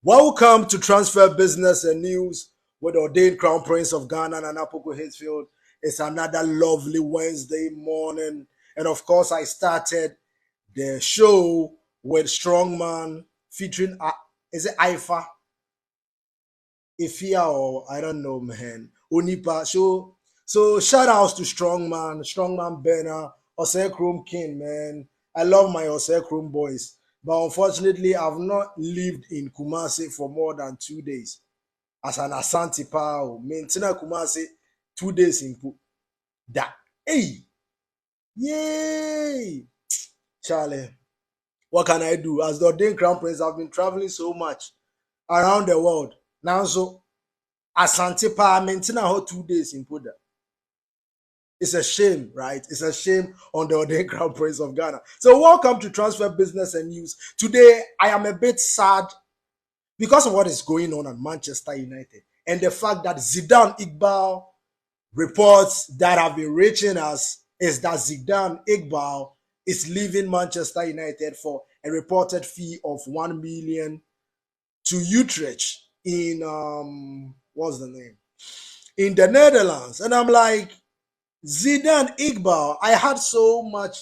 Welcome to Transfer Business and News with Ordained Crown Prince of Ghana and Poku-Hitzfield. It's another lovely Wednesday morning. And of course, I started the show with Strongman featuring, is it Ifa? Ifia or I don't know, man. Onipa. So shout outs to Strongman Benner, Osekrum King, man. I love my Osekrum boys. But unfortunately, I've not lived in Kumasi for more than 2 days. As an Asante Pao, maintain Kumasi 2 days in that. Hey, yay, Charlie. What can I do? As the ordained crown prince, I've been traveling so much around the world. Now, so Asante Pa maintain 2 days in Puda. It's a shame, right? It's a shame on the ordained crown prince of Ghana. So, welcome to Transfer Business and News. Today, I am a bit sad because of what is going on at Manchester United and the fact that Zidane Iqbal reports that have been reaching us is that Zidane Iqbal is leaving Manchester United for a reported fee of 1 million to Utrecht in what's the name? In the Netherlands. And I'm like, Zidane Iqbal, I had so much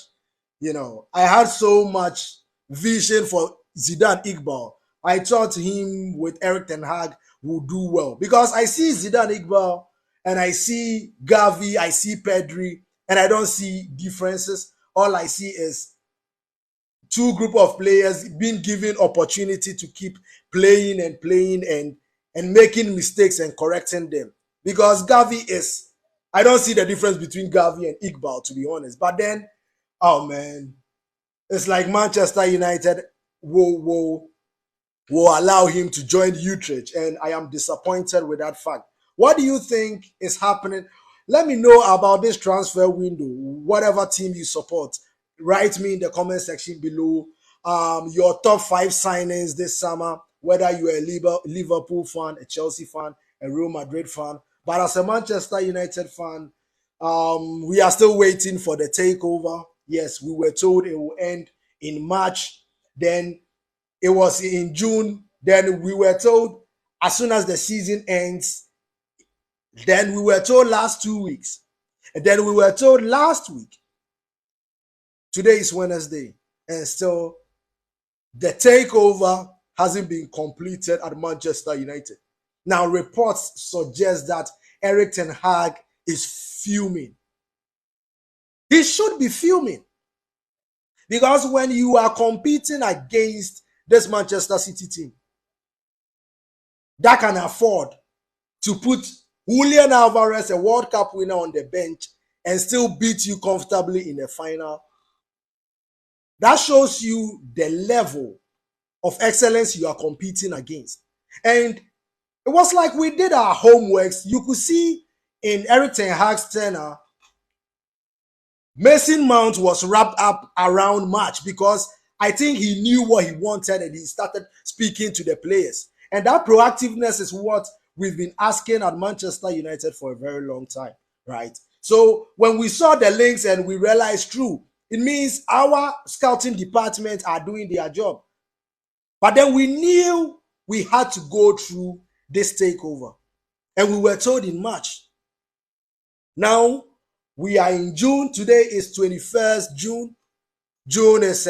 vision for Zidane Iqbal. I thought him with Eric Ten Hag would do well because I see Zidane Iqbal and I see Gavi, I see Pedri, and I don't see differences. All I see is two group of players being given opportunity to keep playing and making mistakes and correcting them. Because Gavi is, I don't see the difference between Gavi and Iqbal, to be honest. But then, oh man, it's like Manchester United will allow him to join Utrecht, and I am disappointed with that fact. What do you think is happening? Let me know about this transfer window. Whatever team you support, write me in the comment section below. Your top 5 signings this summer, whether you're a Liverpool fan, a Chelsea fan, a Real Madrid fan. But as a Manchester United fan, we are still waiting for the takeover. Yes, we were told it will end in March. Then it was in June. Then we were told as soon as the season ends. Then we were told last 2 weeks. And then we were told last week. Today is Wednesday. And still the takeover hasn't been completed at Manchester United. Now, reports suggest that Eric Ten Hag is fuming. He should be fuming. Because when you are competing against this Manchester City team that can afford to put Julian Alvarez, a World Cup winner, on the bench and still beat you comfortably in the final, that shows you the level of excellence you are competing against. And it was like we did our homeworks. You could see in Eric Ten Hag's tenure, Mason Mount was wrapped up around March because I think he knew what he wanted and he started speaking to the players. And that proactiveness is what we've been asking at Manchester United for a very long time, right? So when we saw the links and we realized, true, it means our scouting department are doing their job. But then we knew we had to go through this takeover. And we were told in March. Now, we are in June. Today is 21st June. June is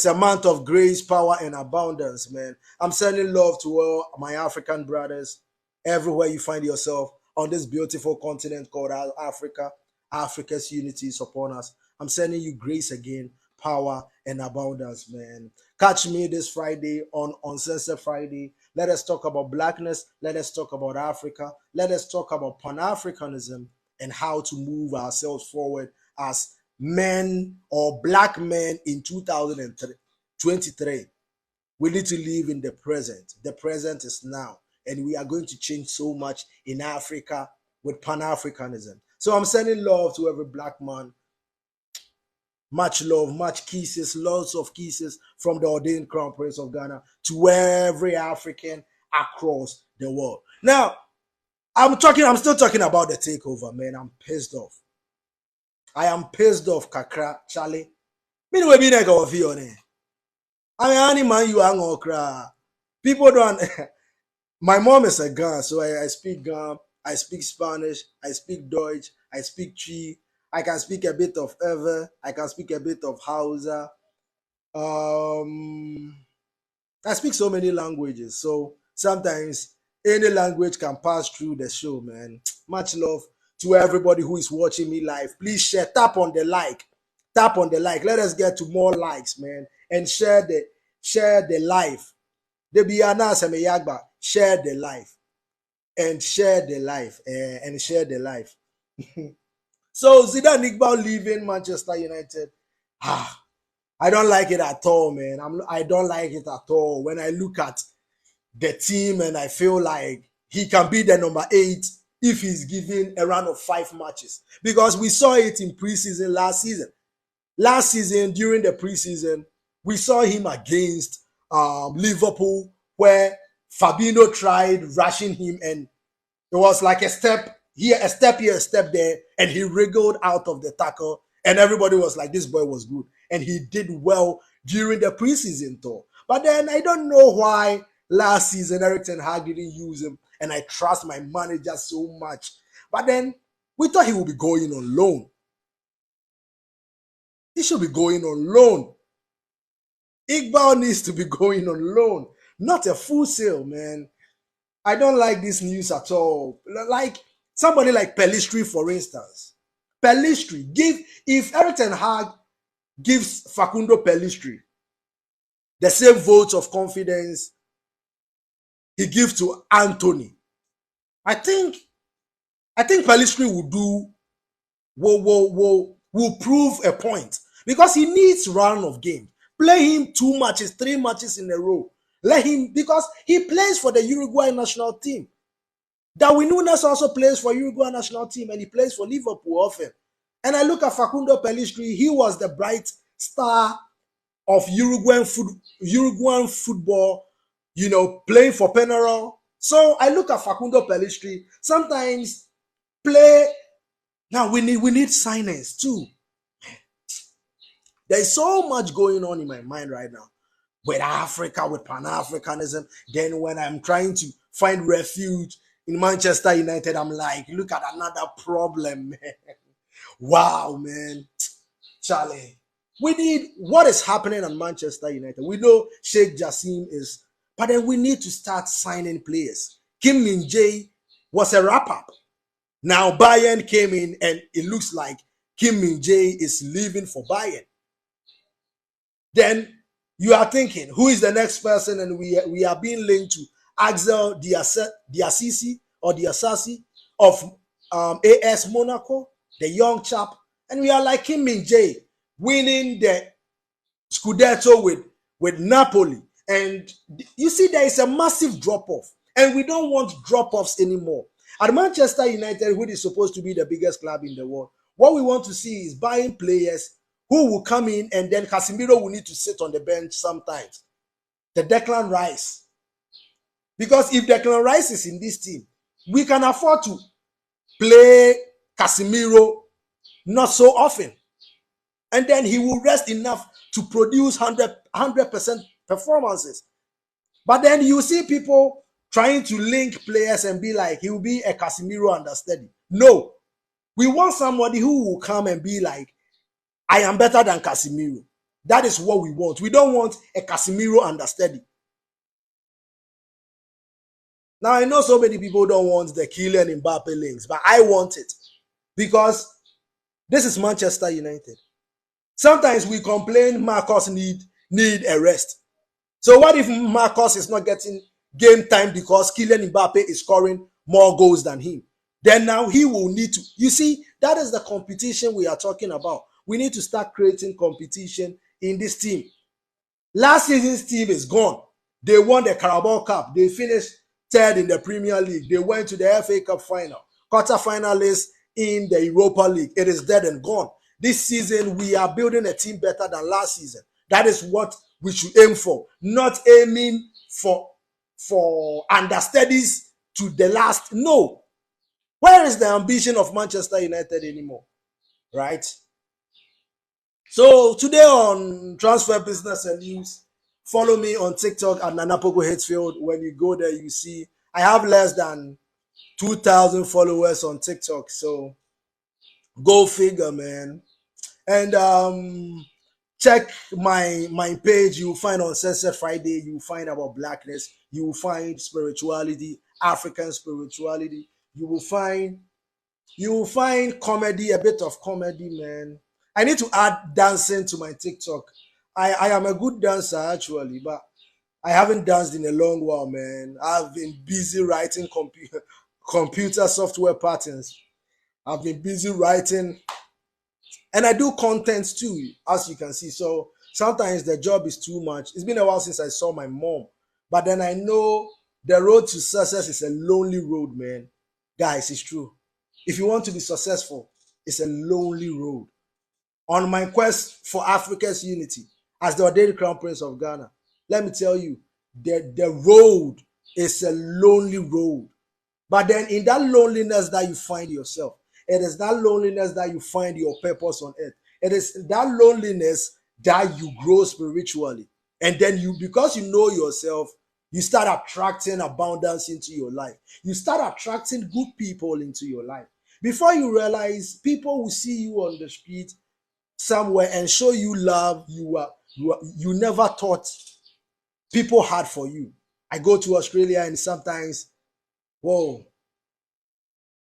a month of grace, power, and abundance, man. I'm sending love to all my African brothers everywhere you find yourself on this beautiful continent called Africa. Africa's unity is upon us. I'm sending you grace again, power, and abundance, man. Catch me this Friday on Uncensored Friday. Let us talk about blackness. Let us talk about Africa. Let us talk about Pan-Africanism and how to move ourselves forward as men or black men in 2023. We need to live in the present. The present is now. And we are going to change so much in Africa with Pan-Africanism. So I'm sending love to every black man. Much love, much kisses, lots of kisses from the ordained crown prince of Ghana to every African across the world. Now, I'm still talking about the takeover, man. I'm pissed off. I am pissed off, Kakra, Charlie. Me no be nigga of you, I mean, any man you hang okra. People don't. My mom is a Ghana, so I speak Ghana. I speak Spanish. I speak Deutsch. I speak Chi. I can speak a bit of Ever. I can speak a bit of Hausa. Um, I speak so many languages, so sometimes any language can pass through the show, man. Much love to everybody who is watching me live. Please share, tap on the like, tap on the like. Let us get to more likes, man, and share the live. The Biana Semeyagba, share the life and share the life and share the life. So Zidane Iqbal leaving Manchester United. Ah, I don't like it at all, man. I don't like it at all. When I look at the team and I feel like he can be the number 8 if he's given a run of 5 matches. Because we saw it in preseason last season. Last season, during the preseason, we saw him against Liverpool, where Fabinho tried rushing him, and it was like a step here, a step here, a step there, and he wriggled out of the tackle, and everybody was like, this boy was good. And he did well during the preseason tour. But then I don't know why last season Eric Ten Hag didn't use him, and I trust my manager so much. But then we thought he would be going on loan. He should be going on loan. Iqbal needs to be going on loan, not a full sale, man. I don't like this news at all. Like somebody like Pellistri, for instance. Pellistri, if Eric Ten Hag gives Facundo Pellistri the same votes of confidence he gives to Anthony, I think Pellistri will prove a point because he needs run of game. Play him 2 matches, 3 matches in a row. Let him, because he plays for the Uruguay national team. Darwin Núñez also plays for Uruguay national team, and he plays for Liverpool often. And I look at Facundo Pellistri, he was the bright star of Uruguayan football, playing for Penarol. So I look at Facundo Pellistri, sometimes play. Now we need signings too. There's so much going on in my mind right now with Africa, with Pan-Africanism. Then when I'm trying to find refuge in Manchester United, I'm like, look at another problem, man. Wow, man. Charlie. We need what is happening at Manchester United. We know Sheikh Jassim is, but then we need to start signing players. Kim Min-jae was a wrap-up. Now Bayern came in, and it looks like Kim Min-jae is leaving for Bayern. Then you are thinking, who is the next person? And we are being linked to Axel Diasisi or Diasasi of AS Monaco, the young chap. And we are like Kim Min-jae winning the Scudetto with Napoli. And you see, there is a massive drop-off. And we don't want drop-offs anymore. At Manchester United, which is supposed to be the biggest club in the world, what we want to see is buying players who will come in, and then Casemiro will need to sit on the bench sometimes. The Declan Rice. Because if Declan Rice is in this team, we can afford to play Casemiro not so often. And then he will rest enough to produce 100% performances. But then you see people trying to link players and be like, he will be a Casemiro understudy. No. We want somebody who will come and be like, I am better than Casemiro. That is what we want. We don't want a Casemiro understudy. Now, I know so many people don't want the Kylian Mbappe links, but I want it because this is Manchester United. Sometimes we complain Marcus need a rest. So what if Marcus is not getting game time because Kylian Mbappe is scoring more goals than him? Then now he will need to. You see, that is the competition we are talking about. We need to start creating competition in this team. Last season's team is gone. They won the Carabao Cup. They finished third in the Premier League. They went to the FA Cup final. Quarter-finalists in the Europa League. It is dead and gone. This season, we are building a team better than last season. That is what we should aim for. Not aiming for understudies to the last. No. Where is the ambition of Manchester United anymore? Right? So today on Transfer Business and News, Follow me on TikTok at Nana Poku-Hitzfield. When you go there, you see I have less than 2,000 followers on TikTok. So go figure, man. And check my page. You will find on Sunset Friday. You will find about blackness. You will find spirituality, African spirituality. You will find comedy, a bit of comedy, man. I need to add dancing to my TikTok. I am a good dancer actually, but I haven't danced in a long while, man. I've been busy writing computer software patterns. I've been busy writing, and I do content too, as you can see. So sometimes the job is too much. It's been a while since I saw my mom, but then I know the road to success is a lonely road, man. Guys, it's true. If you want to be successful, it's a lonely road. On my quest for Africa's unity as the ordained crown prince of Ghana, let me tell you, the road is a lonely road. But then in that loneliness that you find yourself, it is that loneliness that you find your purpose on earth. It is that loneliness that you grow spiritually. And then you, because you know yourself, you start attracting abundance into your life. You start attracting good people into your life. Before you realize, people will see you on the street somewhere and show you love you never thought people had for you. I go to Australia and sometimes, whoa,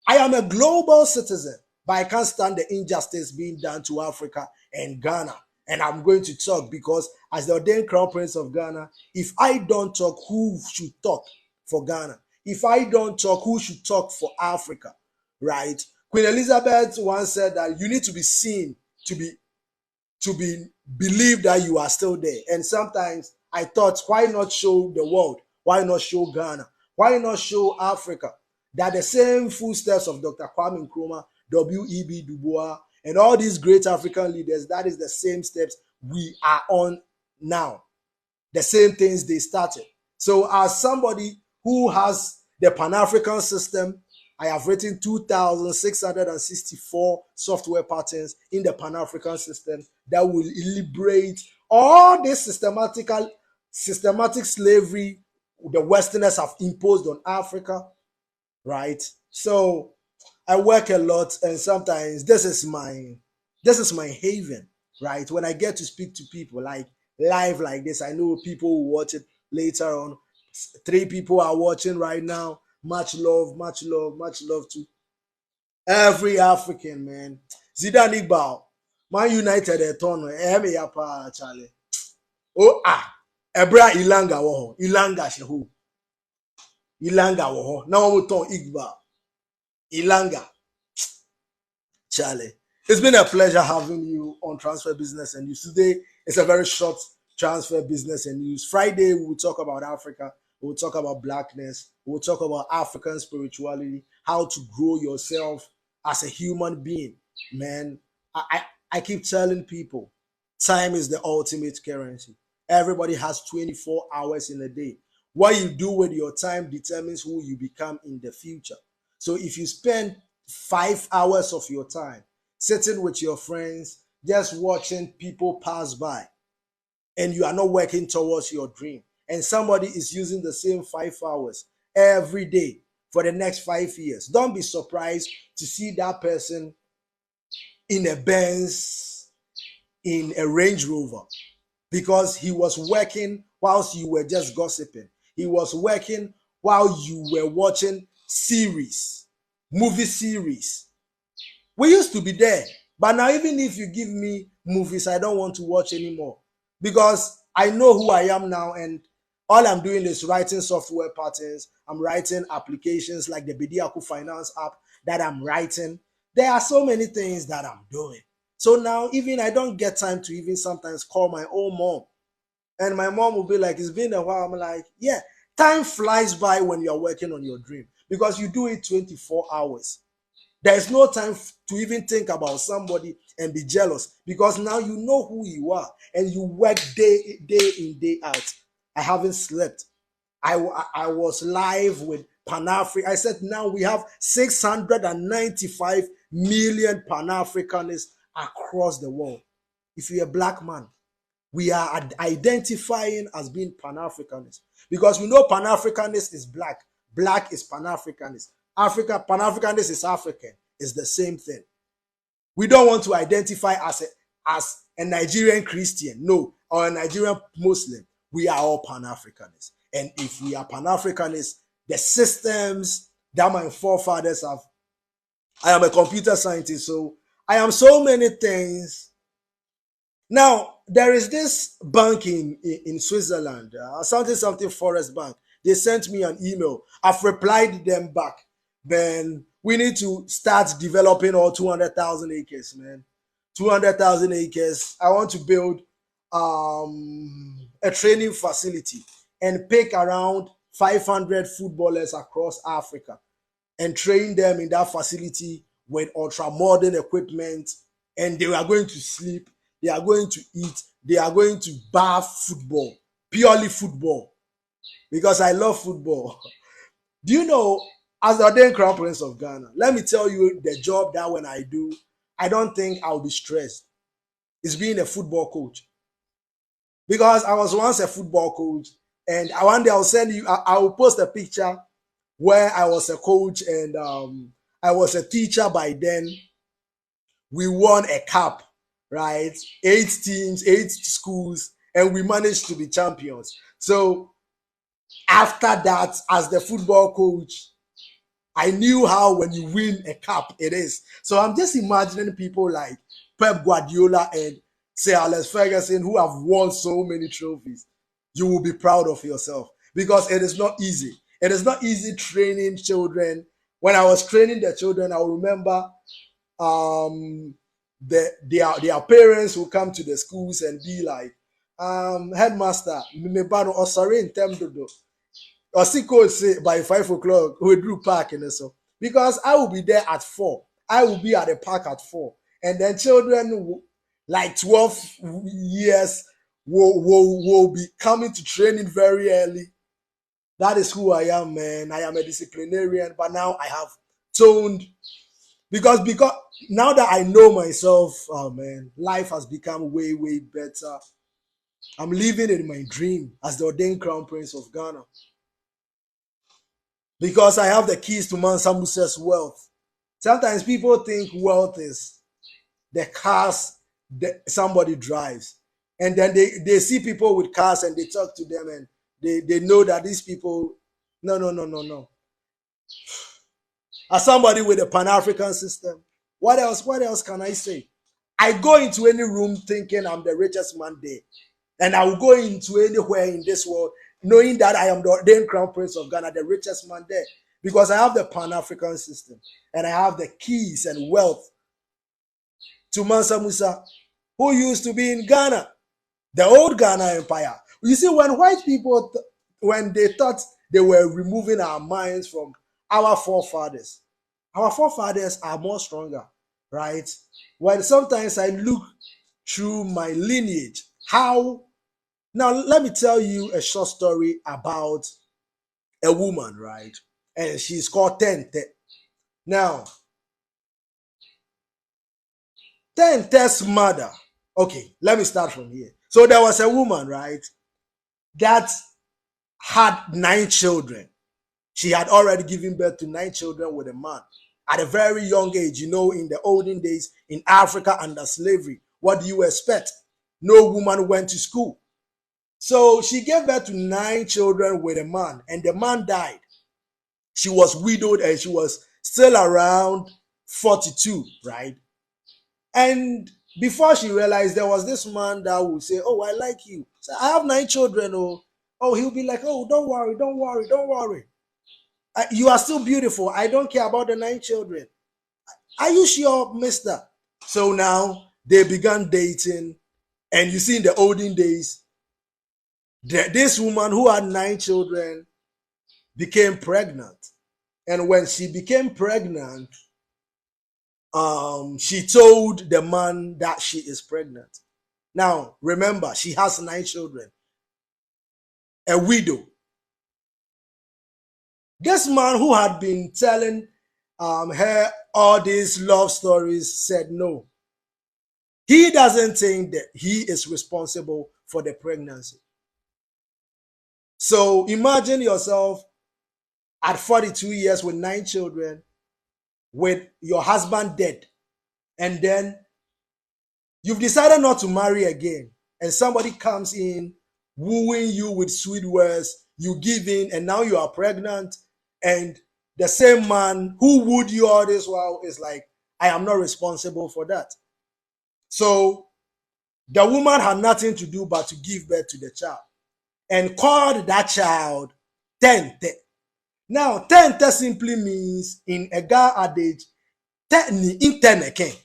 I am a global citizen, but I can't stand the injustice being done to Africa and Ghana. And I'm going to talk because, as the ordained crown prince of Ghana, if I don't talk, who should talk for Ghana? If I don't talk, who should talk for Africa? Right? Queen Elizabeth once said that you need to be seen to be believe that you are still there. And sometimes I thought, why not show the world? Why not show Ghana? Why not show Africa that the same footsteps of Dr. Kwame Nkrumah, W.E.B. Du Bois, and all these great African leaders, that is the same steps we are on now. The same things they started. So as somebody who has the Pan-African system, I have written 2,664 software patterns in the Pan-African system that will liberate all this systematic slavery the Westerners have imposed on Africa, right? So I work a lot, and sometimes this is my haven, right? When I get to speak to people like live like this, I know people will watch it later on. 3 people are watching right now. Much love, much love, much love to every African, man. Zidane Iqbal, Man United etono, eme ya pa Charlie. Oh Ebra Ilanga wo, Ilanga shehu, Ilanga wo. Now we ton Iqbal, Ilanga, Charlie. It's been a pleasure having you on Transfer Business and News. Today it's a very short Transfer Business and News. Friday we will talk about Africa. We'll talk about blackness. We'll talk about African spirituality, how to grow yourself as a human being. Man, I keep telling people, time is the ultimate currency. Everybody has 24 hours in a day. What you do with your time determines who you become in the future. So if you spend 5 hours of your time sitting with your friends, just watching people pass by, and you are not working towards your dream, and somebody is using the same 5 hours every day for the next 5 years, don't be surprised to see that person in a Benz, in a Range Rover, because he was working whilst you were just gossiping. He was working while you were watching movie series. We used to be there, but now even if you give me movies, I don't want to watch anymore, because I know who I am now, and all I'm doing is writing software patterns. I'm writing applications like the Bediako Finance app that I'm writing. There are so many things that I'm doing. So now even I don't get time to even sometimes call my own mom. And my mom will be like, it's been a while. I'm like, yeah, time flies by when you're working on your dream, because you do it 24 hours. There is no time to even think about somebody and be jealous, because now you know who you are and you work day in, day out. I haven't slept. I was live with Pan-African. I said now we have 695 million Pan-Africanists across the world. If you're a black man, We are identifying as being Pan-Africanists because we know Pan-Africanist is black. Black is Pan-Africanist. Pan-Africanist is African. It's the same thing. We don't want to identify as a Nigerian Christian, no, or a Nigerian Muslim. We are all Pan-Africanists. And if we are Pan-Africanists, the systems that my forefathers have, I am a computer scientist, so I am so many things. Now, there is this bank in Switzerland, something Forest Bank. They sent me an email. I've replied them back. Then we need to start developing all 200,000 acres, man. 200,000 acres. I want to build a training facility and pick around 500 footballers across Africa and train them in that facility with ultra modern equipment. And they are going to sleep, they are going to eat, they are going to bath football, purely football, because I love football. Do you know, as the ordained crown prince of Ghana, let me tell you the job that when I do, I don't think I'll be stressed. It's being a football coach. Because I was once a football coach, and one day I'll send you, I will post a picture where I was a coach and I was a teacher by then. We won a cup, right? 8 teams, 8 schools, and we managed to be champions. So after that, as the football coach, I knew how when you win a cup it is. So I'm just imagining people like Pep Guardiola and Sir Alex Ferguson who have won so many trophies. You will be proud of yourself because it is not easy. It is not easy training children. When I was training the children, I will remember their parents will come to the schools and be like, headmaster, or sorry in term or see coach say by 5 o'clock we do park and so because I will be there at 4. I will be at the park at 4, and then children like 12 years will be coming to training very early. That is who I am, man. I am a disciplinarian, but now I have toned because now that I know myself, oh man, life has become way better. I'm living in my dream as the ordained crown prince of Ghana because I have the keys to Mansa Musa's wealth. Sometimes people think wealth is the cars that somebody drives, and then they see people with cars and they talk to them and they know that these people, no. As somebody with a Pan-African system, what else can I say? I go into any room thinking I'm the richest man there, and I will go into anywhere in this world knowing that I am the ordained crown prince of Ghana, the richest man there, because I have the Pan-African system and I have the keys and wealth to Mansa Musa, who used to be in Ghana, the old Ghana Empire. You see, when white people, when they thought they were removing our minds from our forefathers are more stronger, right? When sometimes I look through my lineage, now let me tell you a short story about a woman, right? And she's called Tente. Now, Tente's mother, okay, let me start from here. So there was a woman, right, that had 9 children. She had already given birth to 9 children with a man at a very young age. You know, in the olden days in Africa under slavery, what do you expect? No woman went to school. So she gave birth to 9 children with a man, and the man died. She was widowed and she was still around 42, right? And before she realized, there was this man that would say, oh, I like you. So I have 9 children. Oh, he'll be like, oh, don't worry. You are still beautiful. I don't care about the 9 children. Are you sure, mister? So now they began dating. And you see, in the olden days, this woman who had 9 children became pregnant. And when she became pregnant, she told the man that she is pregnant. Now, remember, she has 9 children, a widow. This man who had been telling her all these love stories said no. He doesn't think that he is responsible for the pregnancy. So imagine yourself at 42 years with 9 children, with your husband dead, and then you've decided not to marry again, and somebody comes in wooing you with sweet words, you give in, and now you are pregnant, and the same man who wooed you all this while is like, I am not responsible for that. So the woman had nothing to do but to give birth to the child and called that child Tente. Now, Tente simply means, in a Ga adage, Teni Inteneke.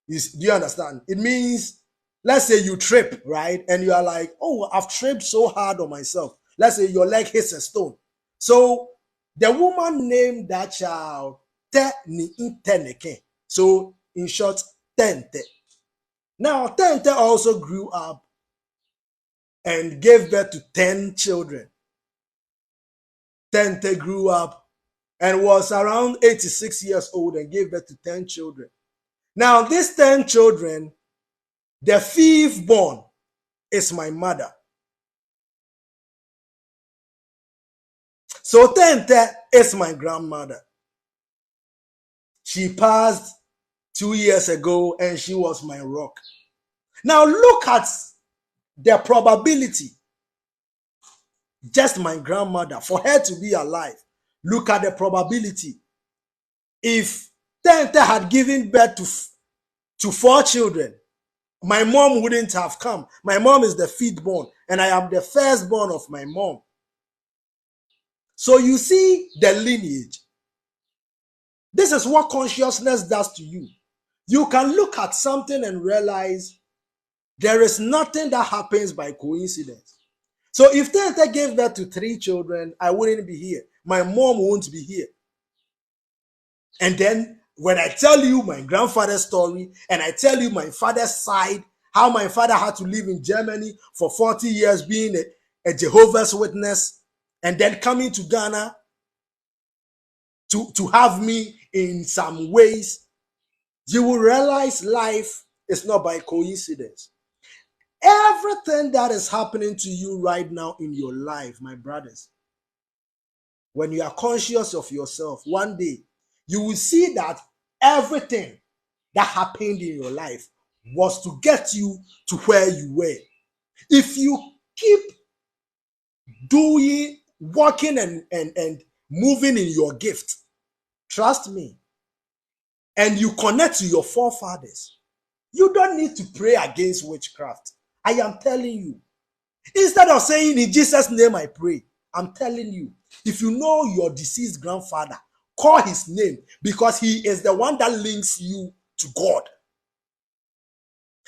Do you understand? It means, let's say you trip, right? And you are like, oh, I've tripped so hard on myself. Let's say your leg hits a stone. So the woman named that child Teni Inteneke. So in short, Tente. Now, Tente also grew up and gave birth to 10 children. Tente grew up and was around 86 years old and gave birth to 10 children. Now, these 10 children, the 5th born is my mother. So Tente is my grandmother. She passed 2 years ago and she was my rock. Now look at the probability. Just my grandmother, for her to be alive. Look at the probability. If Tente had given birth to 4 children, my mom wouldn't have come. My mom is the 5th born, and I am the 1st born of my mom. So you see the lineage. This is what consciousness does to you. You can look at something and realize there is nothing that happens by coincidence. So if Tente gave birth to 3 children, I wouldn't be here. My mom won't be here. And then when I tell you my grandfather's story and I tell you my father's side, how my father had to live in Germany for 40 years being a Jehovah's Witness, and then coming to Ghana to have me in some ways, you will realize life is not by coincidence. Everything that is happening to you right now in your life, my brothers, when you are conscious of yourself, one day you will see that everything that happened in your life was to get you to where you were. If you keep doing, working and moving in your gift, trust me, and you connect to your forefathers, you don't need to pray against witchcraft. I am telling you. Instead of saying, in Jesus' name I pray, I'm telling you, if you know your deceased grandfather, call his name, because he is the one that links you to God.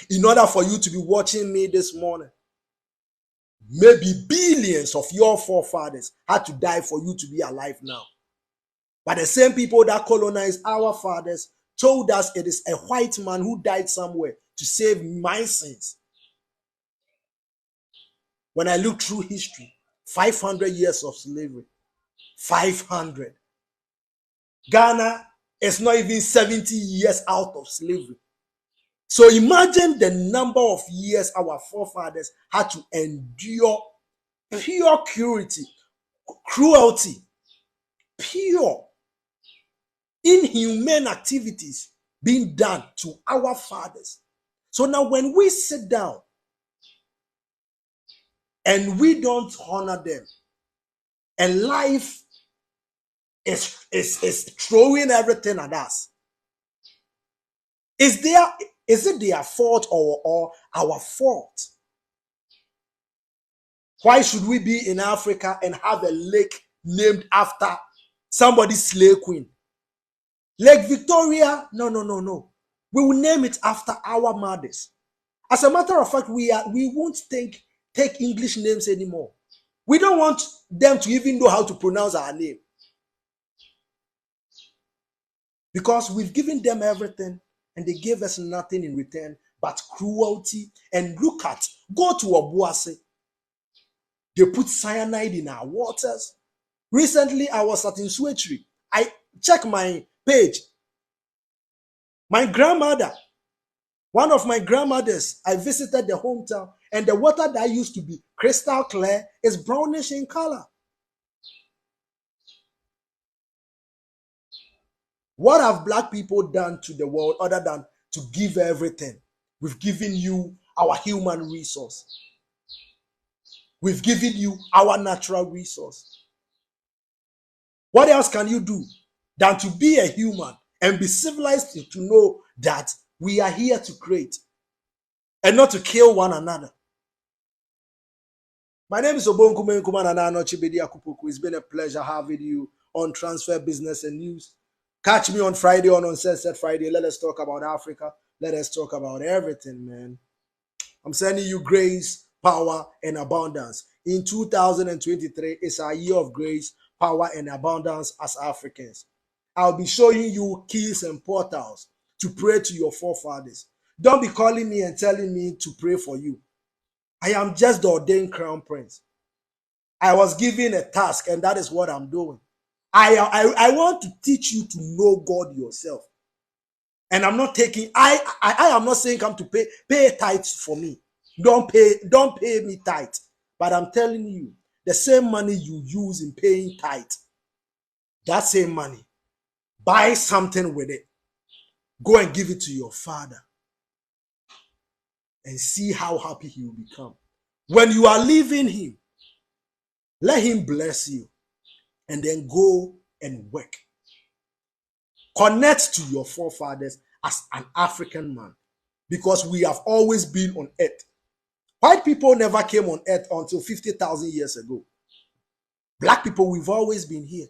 In order for you to be watching me this morning, maybe billions of your forefathers had to die for you to be alive now. But the same people that colonized our fathers told us it is a white man who died somewhere to save my sins. When I look through history, 500 years of slavery, 500. Ghana is not even 70 years out of slavery. So imagine the number of years our forefathers had to endure pure cruelty, pure inhumane activities being done to our fathers. So now when we sit down and we don't honor them, and life is throwing everything at us, is it their fault or our fault? Why should we be in Africa and have a lake named after somebody's slave queen? Lake Victoria? No. We will name it after our mothers. As a matter of fact, we won't take English names anymore. We don't want them to even know how to pronounce our name, because we've given them everything and they gave us nothing in return but cruelty. And go to Obuasi. They put cyanide in our waters. Recently, I was at Nswetri. I checked my page. My grandmother, one of my grandmothers, I visited the hometown, And the water that used to be crystal clear is brownish in color. What have black people done to the world other than to give everything? We've given you our human resource. We've given you our natural resource. What else can you do than to be a human and be civilized to know that we are here to create and not to kill one another? My name is Obonkume Nkumananochi Bediako-Poku. It's been a pleasure having you on Transfer Business and News. Catch me on Friday on Sunset Friday. Let us talk about Africa. Let us talk about everything, man. I'm sending you grace, power, and abundance. In 2023, it's our year of grace, power, and abundance as Africans. I'll be showing you keys and portals to pray to your forefathers. Don't be calling me and telling me to pray for you. I am just the ordained crown prince. I was given a task, and that is what I'm doing. I want to teach you to know God yourself. And I'm not taking, I am not saying come to pay tithes for me. Don't pay me tithe. But I'm telling you, the same money you use in paying tithe, that same money, buy something with it. Go and give it to your father and see how happy he will become. When you are leaving him, let him bless you and then go and work. Connect to your forefathers as an African man, because we have always been on earth. White people never came on earth until 50,000 years ago. Black people, we've always been here.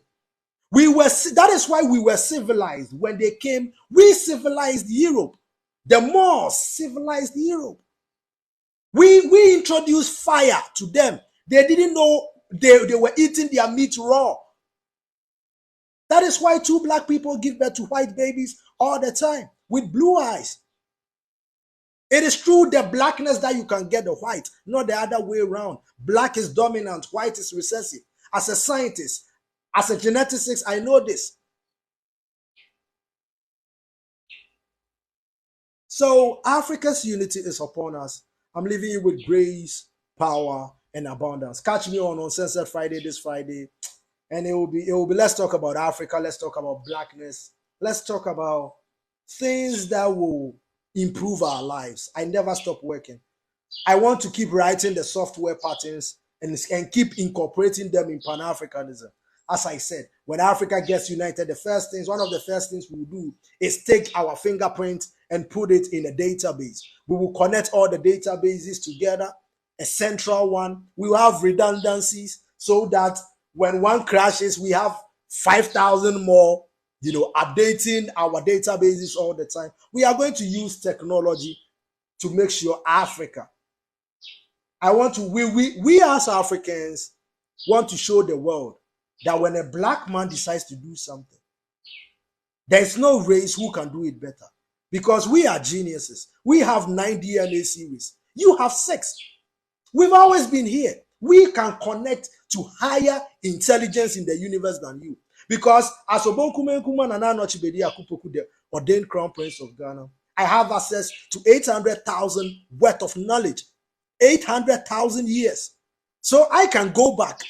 That is why we were civilized. When they came, we civilized Europe. The Moors civilized Europe. We introduced fire to them. They didn't know they were eating their meat raw. That is why two black people give birth to white babies all the time with blue eyes. It is through the blackness that you can get the white, not the other way around. Black is dominant, white is recessive. As a scientist, as a geneticist, I know this. So Africa's unity is upon us. I'm leaving you with grace, power, and abundance. Catch me on Sunset Friday this Friday. And it will be, let's talk about Africa. Let's talk about blackness. Let's talk about things that will improve our lives. I never stop working. I want to keep writing the software patterns and keep incorporating them in Pan-Africanism. As I said, when Africa gets united, one of the first things we will do is take our fingerprint and put it in a database. We will connect all the databases together, a central one. We will have redundancies so that when one crashes, we have 5,000 more, updating our databases all the time. We are going to use technology to make sure Africa. We as Africans want to show the world that when a black man decides to do something, there is no race who can do it better, because we are geniuses. We have 9 DNA series. You have 6. We've always been here. We can connect to higher intelligence in the universe than you. Because as Obonkume Nkumananochi Bediako-Poku, the ordained crown prince of Ghana, I have access to 800,000 worth of knowledge. 800,000 years. So I can go back.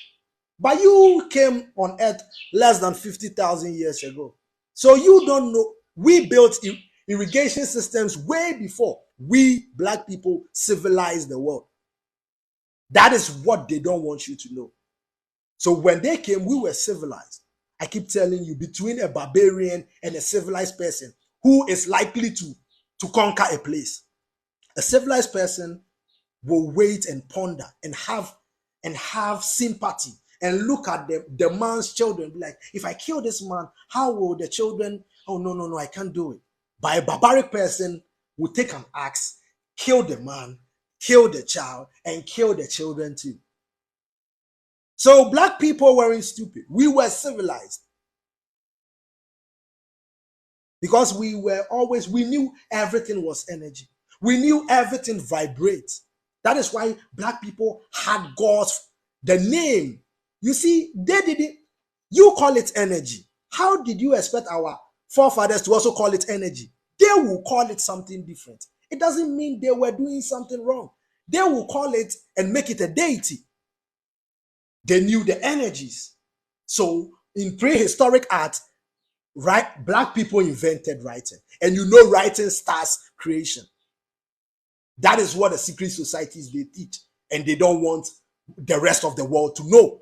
But you came on earth less than 50,000 years ago. So you don't know. We built irrigation systems way before we black people civilized the world. That is what they don't want you to know. So when they came, we were civilized. I keep telling you, between a barbarian and a civilized person, who is likely to conquer a place? A civilized person will wait and ponder and have sympathy and look at the man's children, be like, if I kill this man, how will the children? Oh, no, I can't do it. But a barbaric person will take an axe, kill the man, kill the child, and kill the children too. So black people weren't stupid. We were civilized. Because we knew everything was energy. We knew everything vibrates. That is why black people had the name. You see, they didn't. You call it energy. How did you expect our forefathers to also call it energy? They will call it something different. It doesn't mean they were doing something wrong. They will call it and make it a deity. They knew the energies. So in prehistoric art, right, black people invented writing. And you know writing starts creation. That is what the secret societies they teach. And they don't want the rest of the world to know.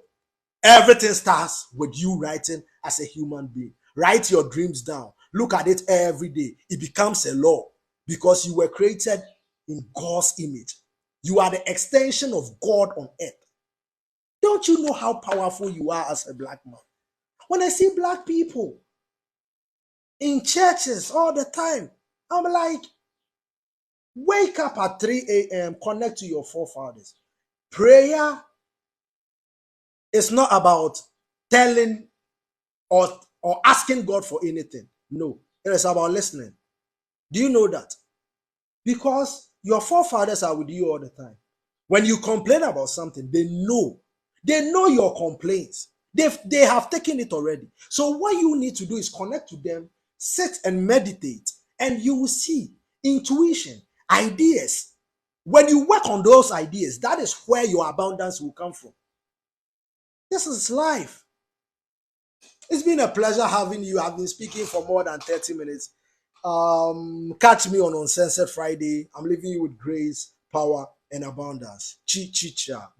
Everything starts with you writing as a human being. Write your dreams down. Look at it every day. It becomes a law because you were created in God's image. You are the extension of God on earth. Don't you know how powerful you are as a black man? When I see black people in churches all the time, I'm like, wake up at 3 a.m., connect to your forefathers. Prayer is not about telling or asking God for anything. No, it is about listening. Do you know that? Because your forefathers are with you all the time. When you complain about something, they know your complaints. They have taken it already. So what you need to do is connect to them, sit and meditate, and you will see intuition, ideas. When you work on those ideas, that is where your abundance will come from. This is life. It's been a pleasure having you. I've been speaking for more than 30 minutes. Catch me on Uncensored Friday. I'm leaving you with grace, power, and abundance. Chi chi cha.